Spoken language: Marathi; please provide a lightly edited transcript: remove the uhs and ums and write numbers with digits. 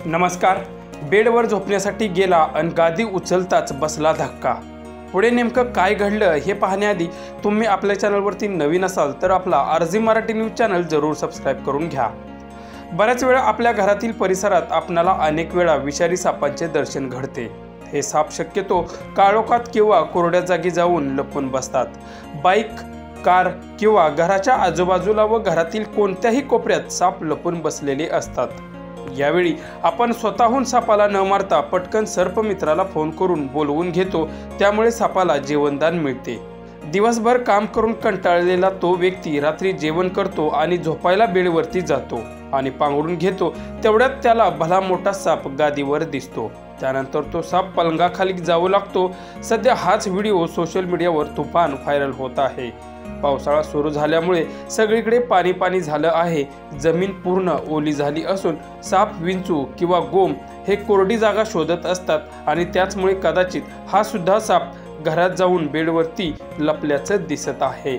नमस्कार। बेडवर झोपण्यासाठी गेला आणि गादी उचलताच बसला धक्का। पुढे नेमकं काय घडलं हे पाहण्याआधी तुम्ही आपल्या चॅनलवरती नवीन असाल तर आपला आरजी मराठी न्यूज चॅनल जरूर सबस्क्राइब करून घ्या। बऱ्याच वेळा आपल्या घरातील परिसरात आपणाला अनेक वेळा विषारी सापांचे दर्शन घडते। हे साप शक्यतो काळोखात किंवा कोरड्या जागी जाऊन लपून बसतात। बाईक, कार किंवा घराच्या आजूबाजूला व घरातील कोणत्याही कोपऱ्यात साप लपून बसलेले असतात। यावेळी आपण स्वतःहून सापाला न मारता पटकन सर्पमित्राला फोन करून बोलवून घेतो, त्यामुळे सापाला जीवनदान मिळते। दिवसभर काम करून कंटाळलेला तो व्यक्ती रात्री जेवण करतो आणि झोपायला बेडवरती जातो आणि पांघरून घेतो, तेवढ्यात त्याला भला मोठा साप गादीवर दिसतो। त्यानंतर तो साप पलंगाखाली जाऊ लागतो। सध्या हाच व्हिडिओ सोशल मीडियावर तुफान व्हायरल होत आहे। पावसाळा सुरू झाल्यामुळे सगळीकडे पाणी पाणी झालं आहे। जमीन पूर्ण ओली झाली असून साप, विंचू किंवा गोम हे कोरडी जागा शोधत असतात आणि त्याचमुळे कदाचित हा सुद्धा साप घरात जाऊन बेडवरती लपल्याचं दिसत आहे।